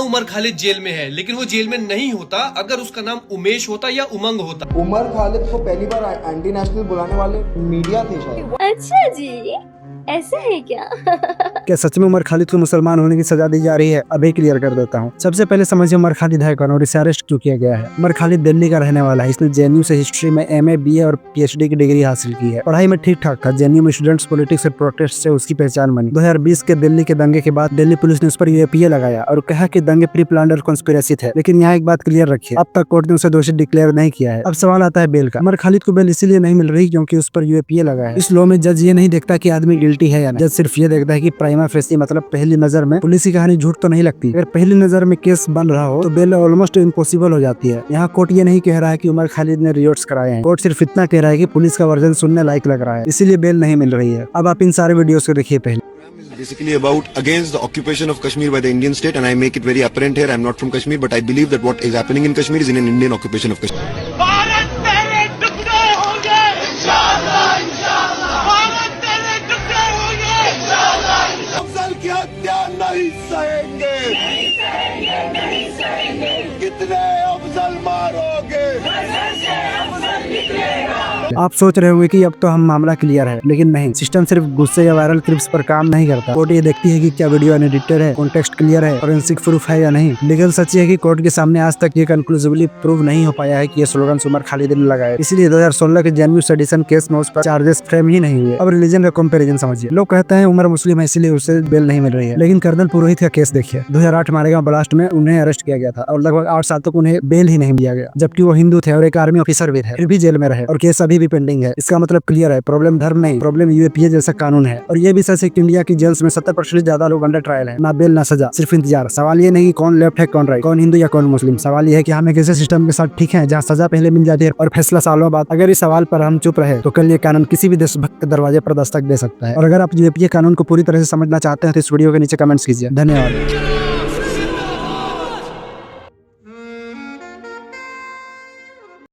Umar Khalid jail में है, लेकिन वो जेल में नहीं होता अगर उसका नाम उमेश होता या उमंग होता। उमर खालिद को पहली बार एंटी नेशनल बुलाने वाले मीडिया थे शायद। अच्छा जी, ऐसा है क्या? क्या सच में उमर खालिद को मुसलमान होने की सजा दी जा रही है? अभी क्लियर कर देता हूँ। सबसे पहले समझिए उमर खालिद है कौन और इसे अरेस्ट क्यों किया गया है। उमर खालिद दिल्ली का रहने वाला है। इसने जेएनयू से हिस्ट्री में एमए, बीए और पीएचडी की डिग्री हासिल की है। पढ़ाई में ठीक ठाक था। जेएनयू में स्टूडेंट्स पॉलिटिक्स और प्रोटेस्ट से उसकी पहचान बनी। 2020 के दिल्ली के दंगे के बाद दिल्ली पुलिस ने उस पर यूएपीए लगाया और कहा कि दंगे प्री प्लान्ड और कॉन्स्पिरेसी थे। लेकिन यहाँ एक बात क्लियर रखिए, अब तक कोर्ट ने उसे दोषी डिक्लेयर नहीं किया है। अब सवाल आता है बेल का। उमर खालिद को बेल इसीलिए नहीं मिल रही क्योंकि उस पर यूएपीए लगा है। इस लॉ में जज ये नहीं देखता कि आदमी गिल्टी है या नहीं। जज सिर्फ ये देखता है कि प्राइमा फेसी मतलब पहली नजर में पुलिस की कहानी झूठ तो नहीं लगती। अगर पहली नजर में केस बन रहा हो तो बेल ऑलमोस्ट इम्पॉसिबल हो जाती है। यहाँ कोर्ट ये नहीं कह रहा है कि उमर खालिद ने रियोट्स कराए हैं। कोर्ट सिर्फ इतना कह रहा है कि पुलिस का वर्जन सुनने लायक लग रहा है, इसीलिए बेल नहीं मिल रही है। अब आप इन सारे वीडियोस को देखिए। पहले basically about against the occupation of Kashmir by the Indian state, and I make it very apparent here, I'm not from Kashmir, but I believe that what is happening in Kashmir is in an Indian occupation of Kashmir. Bharat तेरे टुकड़े होंगे इंशाअल्लाह, इंशाअल्लाह। भारत तेरे टुकड़े होंगे इंशाअल्लाह, इंशाअल्लाह। अफजल की हत्या नहीं सहेंगे, नहीं सहेंगे, नहीं सहेंगे। कितने अफजल मारोगे? नजर से अफजल निकलेगा। आप सोच रहे होंगे कि अब तो हम मामला क्लियर है, लेकिन नहीं। सिस्टम सिर्फ गुस्से या वायरल क्लिप्स पर काम नहीं करता। कोर्ट ये देखती है कि क्या वीडियो अनएडिटेड है, कॉन्टेक्स्ट क्लियर है, फोरेंसिक प्रूफ है या नहीं। लीगल सच है कि कोर्ट के सामने आज तक ये कंक्लूसिवली प्रूव नहीं हो पाया है कि ये स्लोगन उमर खालिद ने लगाए। इसलिए 2016 के जेएनयू सेडिशन केस में उस पर चार्जेस फ्रेम ही नहीं हुए। अब रिलीजन का कंपैरिजन समझिए। लोग कहते हैं उमर मुस्लिम है इसलिए उसे बेल नहीं मिल रही है, लेकिन कर्नल पुरोहित का केस देखिए। 2008 मालेगांव ब्लास्ट में उन्हें अरेस्ट किया गया था और लगभग 8 साल तक उन्हें बेल ही नहीं दिया गया, जबकि वो हिंदू थे और एक आर्मी ऑफिसर भी थे, फिर भी जेल में रहे और केस अभी भी पेंडिंग है। इसका मतलब क्लियर है, प्रॉब्लम धर्म नहीं, प्रॉब्लम यूएपीए जैसा कानून है। और ये भी सच है कि इंडिया की जेल्स में 70% ज्यादा लोग अंडर ट्रायल है। ना बेल ना सजा, सिर्फ इंतजार। सवाल ये नहीं कि कौन लेफ्ट है कौन राइट, कौन हिंदू या कौन मुस्लिम। सवाल ये है कि हम एक ऐसे सिस्टम के साथ ठीक है जहाँ सजा पहले मिल जाती है और फैसला सालों बाद। अगर इस सवाल पर हम चुप रहे तो कल ये कानून किसी भी देशभक्त के दरवाजे पर दस्तक दे सकता है। और अगर आप यूएपीए कानून को पूरी तरह से समझना चाहते हैं तो इस वीडियो के नीचे कमेंट्स कीजिए। धन्यवाद।